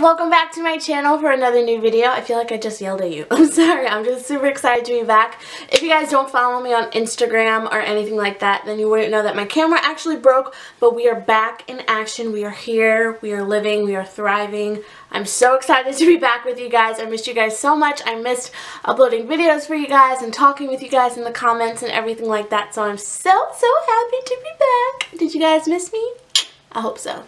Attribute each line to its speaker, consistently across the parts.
Speaker 1: welcome back to my channel for another new video. I feel like I just yelled at you. I'm sorry, I'm just super excited to be back. If you guys don't follow me on Instagram or anything like that, then you wouldn't know that my camera actually broke, but we are back in action. We are here, we are living, we are thriving. I'm so excited to be back with you guys. I missed you guys so much. I missed uploading videos for you guys and talking with you guys in the comments and everything like that, so I'm so happy to be back. Did you guys miss me? I hope so.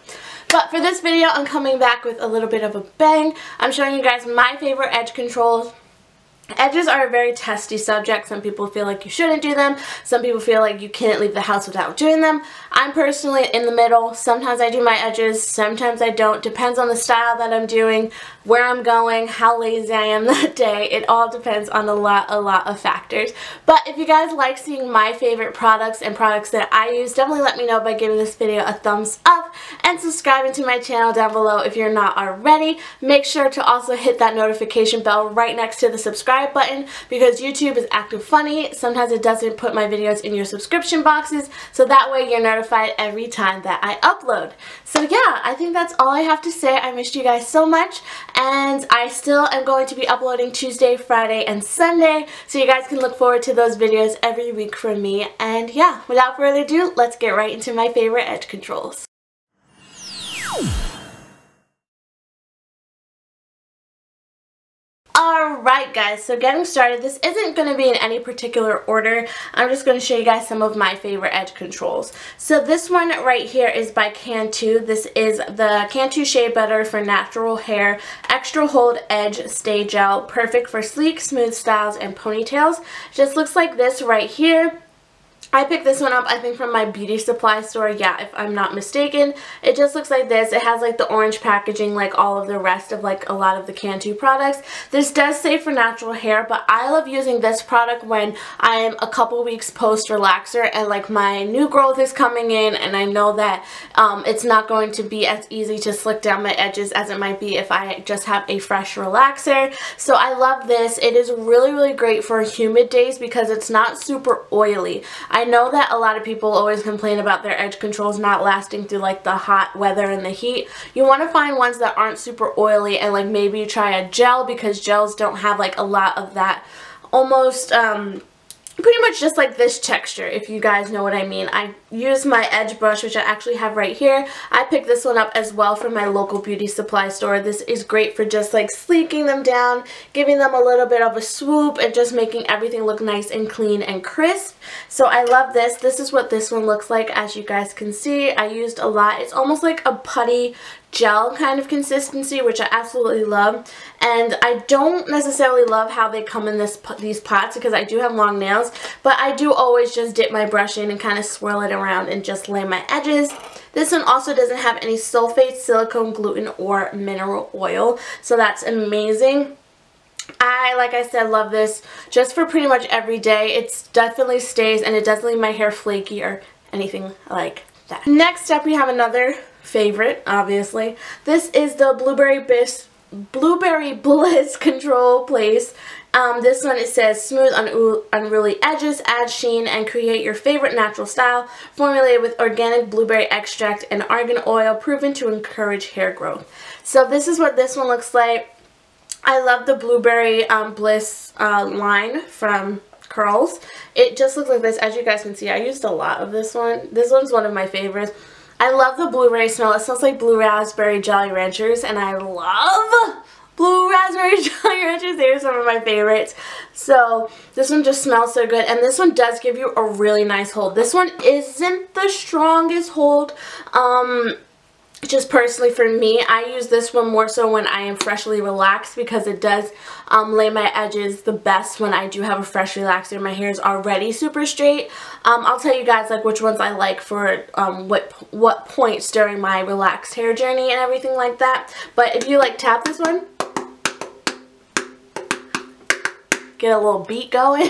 Speaker 1: But for this video, I'm coming back with a little bit of a bang. I'm showing you guys my favorite edge controls. Edges are a very testy subject. Some people feel like you shouldn't do them. Some people feel like you can't leave the house without doing them. I'm personally in the middle. Sometimes I do my edges, sometimes I don't. Depends on the style that I'm doing, where I'm going, how lazy I am that day. It all depends on a lot of factors. But if you guys like seeing my favorite products and products that I use, definitely let me know by giving this video a thumbs up and subscribing to my channel down below if you're not already. Make sure to also hit that notification bell right next to the subscribe button, because YouTube is acting funny. Sometimes it doesn't put my videos in your subscription boxes, so that way you're notified every time that I upload. So yeah, I think that's all I have to say. I missed you guys so much, and I still am going to be uploading Tuesday, Friday, and Sunday, so you guys can look forward to those videos every week from me. And yeah, without further ado, let's get right into my favorite edge controls. Alright guys, so getting started, this isn't going to be in any particular order. I'm just going to show you guys some of my favorite edge controls. So this one right here is by Cantu. This is the Cantu Shea Butter for Natural Hair Extra Hold Edge Stay Gel. Perfect for sleek, smooth styles and ponytails. Just looks like this right here. I picked this one up, I think, from my beauty supply store, yeah, if I'm not mistaken. It just looks like this. It has like the orange packaging like all of the rest of like a lot of the Cantu products. This does say for natural hair, but I love using this product when I am a couple weeks post relaxer and like my new growth is coming in, and I know that it's not going to be as easy to slick down my edges as it might be if I just have a fresh relaxer. So I love this. It is really great for humid days because it's not super oily. I know that a lot of people always complain about their edge controls not lasting through like the hot weather and the heat. You want to find ones that aren't super oily, and like maybe try a gel, because gels don't have like a lot of that almost pretty much just like this texture, if you guys know what I mean. I use my edge brush, which I actually have right here. I picked this one up as well from my local beauty supply store. This is great for just like sleeking them down, giving them a little bit of a swoop, and just making everything look nice and clean and crisp. So I love this. This is what this one looks like, as you guys can see. I used a lot. It's almost like a putty gel kind of consistency, which I absolutely love. And I don't necessarily love how they come in these pots, because I do have long nails, but I do always just dip my brush in and kind of swirl it around and just lay my edges. This one also doesn't have any sulfate, silicone, gluten, or mineral oil, so that's amazing. Like I said, love this just for pretty much every day. It definitely stays, and it doesn't leave my hair flaky or anything like that. Next up, we have another favorite, obviously. This is the Blueberry Bliss Control Place. This one, it says smooth, unruly edges, add sheen, and create your favorite natural style. Formulated with organic blueberry extract and argan oil, proven to encourage hair growth. So this is what this one looks like. I love the Blueberry Bliss line from Curls. It just looks like this. As you guys can see, I used a lot of this one. This one's one of my favorites. I love the blueberry smell. It smells like blue raspberry Jolly Ranchers, and I love blue raspberry Jolly Ranchers. They're some of my favorites. So this one just smells so good, and this one does give you a really nice hold. This one isn't the strongest hold. Just personally for me, I use this one more so when I am freshly relaxed, because it does lay my edges the best when I do have a fresh relaxer. My hair is already super straight. I'll tell you guys like which ones I like for what points during my relaxed hair journey and everything like that. But if you like tap this one, get a little beat going.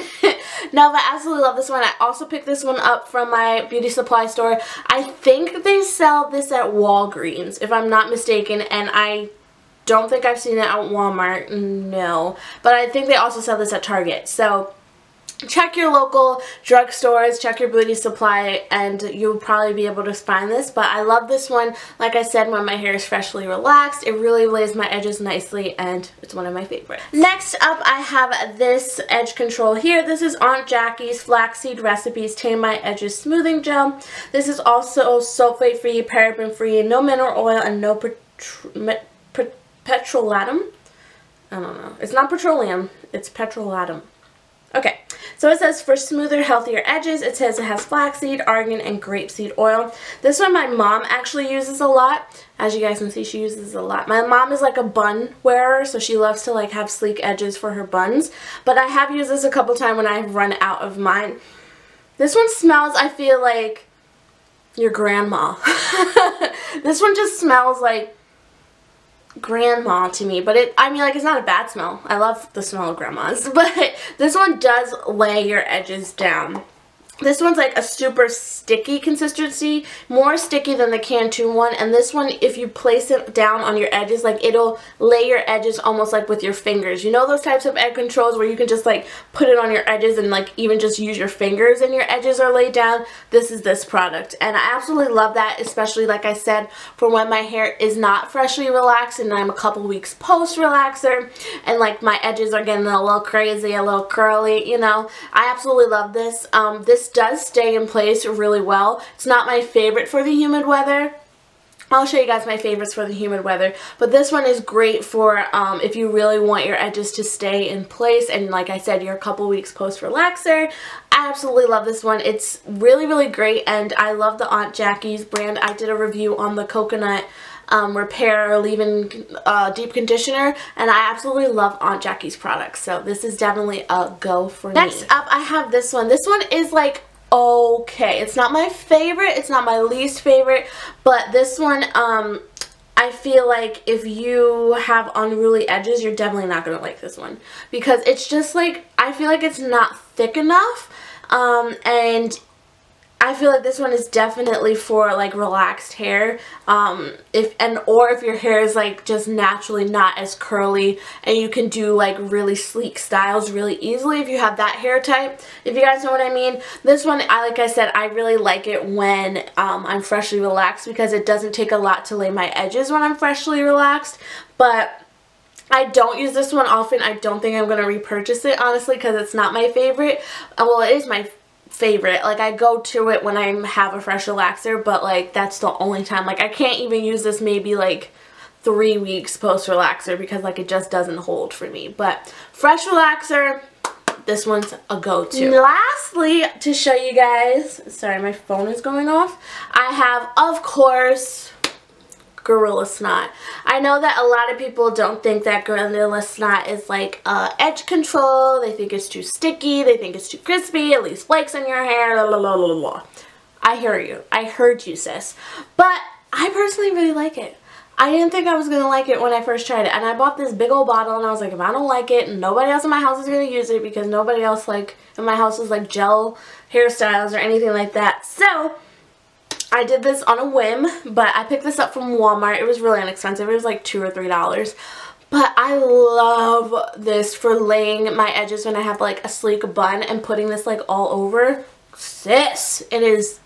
Speaker 1: No, but I absolutely love this one. I also picked this one up from my beauty supply store. I think they sell this at Walgreens, if I'm not mistaken, and I don't think I've seen it at Walmart, no. But I think they also sell this at Target. So check your local drugstores, check your beauty supply, and you'll probably be able to find this. But I love this one. Like I said, when my hair is freshly relaxed, it really lays my edges nicely, and it's one of my favorites. Next up, I have this edge control here. This is Aunt Jackie's Flaxseed Recipes Tame My Edges Smoothing Gel. This is also sulfate-free, paraben-free, no mineral oil, and no petrolatum. I don't know. It's not petroleum. It's petrolatum. Okay, so it says for smoother, healthier edges. It says it has flaxseed, argan, and grapeseed oil. This one my mom actually uses a lot. As you guys can see, she uses a lot. My mom is like a bun wearer, so she loves to like have sleek edges for her buns. But I have used this a couple times when I've run out of mine. This one smells, I feel like, your grandma. This one just smells like grandma to me, but I mean, like, it's not a bad smell. I love the smell of grandmas, but this one does lay your edges down. This one's like a super sticky consistency, more sticky than the Cantu one, and this one, if you place it down on your edges, like, it'll lay your edges almost like with your fingers. You know those types of edge controls where you can just like put it on your edges and like even just use your fingers and your edges are laid down? This is this product, and I absolutely love that, especially like I said, for when my hair is not freshly relaxed and I'm a couple weeks post relaxer and like my edges are getting a little crazy, a little curly, you know. I absolutely love this. This does stay in place really well. It's not my favorite for the humid weather. I'll show you guys my favorites for the humid weather, but this one is great for if you really want your edges to stay in place and, like I said, you're a couple weeks post relaxer. I absolutely love this one. It's really, really great, and I love the Aunt Jackie's brand. I did a review on the coconut repair leave-in deep conditioner, and I absolutely love Aunt Jackie's products, so this is definitely a go for me. Next up, I have this one. This one is like okay. It's not my favorite, it's not my least favorite, but this one I feel like if you have unruly edges, you're definitely not going to like this one, because it's just like, I feel like it's not thick enough, and I feel like this one is definitely for like relaxed hair, or if your hair is like just naturally not as curly and you can do like really sleek styles really easily if you have that hair type, if you guys know what I mean. This one, like I said, I really like it when I'm freshly relaxed, because it doesn't take a lot to lay my edges when I'm freshly relaxed. But I don't use this one often. I don't think I'm going to repurchase it, honestly, because it's not my favorite. Well, it is my favorite. Like, I go to it when I have a fresh relaxer, but like that's the only time. Like, I can't even use this maybe like 3 weeks post relaxer, because like it just doesn't hold for me. But fresh relaxer, this one's a go-to. Lastly, to show you guys, sorry, my phone is going off, I have, of course, Gorilla Snot. I know that a lot of people don't think that Gorilla Snot is like edge control. They think it's too sticky. They think it's too crispy. It leaves flakes in your hair. La, la, la, la, la. I hear you. I heard you, sis. But I personally really like it. I didn't think I was going to like it when I first tried it. And I bought this big old bottle, and I was like, if I don't like it, nobody else in my house is going to use it, because nobody else like in my house is like gel hairstyles or anything like that. So I did this on a whim, but I picked this up from Walmart. It was really inexpensive. It was like $2 or $3. But I love this for laying my edges when I have like a sleek bun and putting this like all over. Sis, it is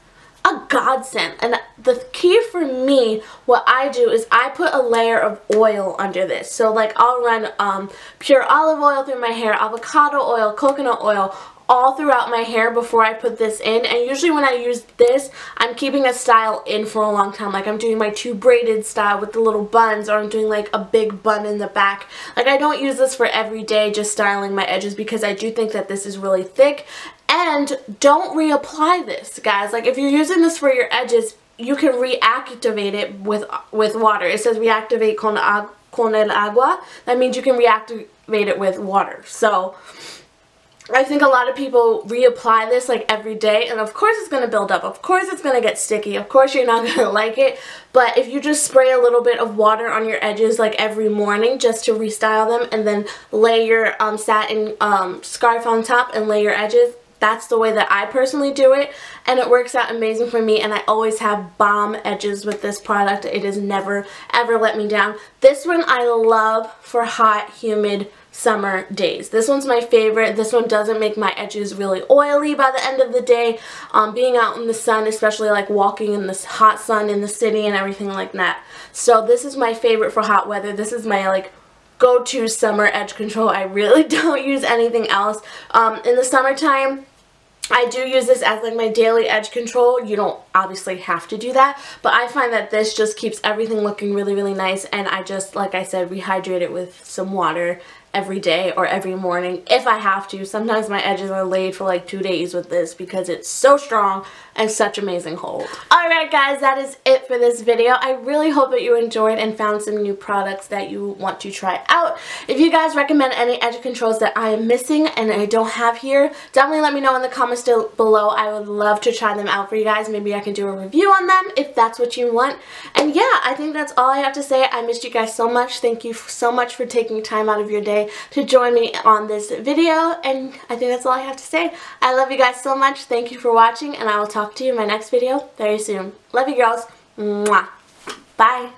Speaker 1: a godsend. And the key for me, what I do is I put a layer of oil under this. So like I'll run pure olive oil through my hair, avocado oil, coconut oil, all throughout my hair before I put this in. And usually when I use this, I'm keeping a style in for a long time. Like I'm doing my 2 braided style with the little buns, or I'm doing like a big bun in the back. Like I don't use this for every day just styling my edges, because I do think that this is really thick. And don't reapply this, guys. Like if you're using this for your edges, you can reactivate it with water. It says reactivate con el agua. That means you can reactivate it with water. So I think a lot of people reapply this like every day, and of course it's going to build up. Of course it's going to get sticky. Of course you're not going to like it. But if you just spray a little bit of water on your edges like every morning just to restyle them, and then lay your satin scarf on top and lay your edges, that's the way that I personally do it, and it works out amazing for me, and I always have bomb edges with this product. It has never ever let me down. This one I love for hot, humid summer days. This one's my favorite. This one doesn't make my edges really oily by the end of the day. Being out in the sun, especially like walking in this hot sun in the city and everything like that. So this is my favorite for hot weather. This is my like go-to summer edge control. I really don't use anything else. In the summertime, I do use this as like my daily edge control. You don't obviously have to do that, but I find that this just keeps everything looking really, really nice, and I just, like I said, rehydrate it with some water every day or every morning if I have to. Sometimes my edges are laid for like 2 days with this because it's so strong and such amazing hold. Alright guys, that is it for this video. I really hope that you enjoyed and found some new products that you want to try out. If you guys recommend any edge controls that I am missing and I don't have here, definitely let me know in the comments below. I would love to try them out for you guys. Maybe I can do a review on them if that's what you want. And yeah, I think that's all I have to say. I missed you guys so much. Thank you so much for taking time out of your day to join me on this video, and I think that's all I have to say. I love you guys so much. Thank you for watching, and I will talk to you in my next video very soon. Love you girls. Mwah. Bye.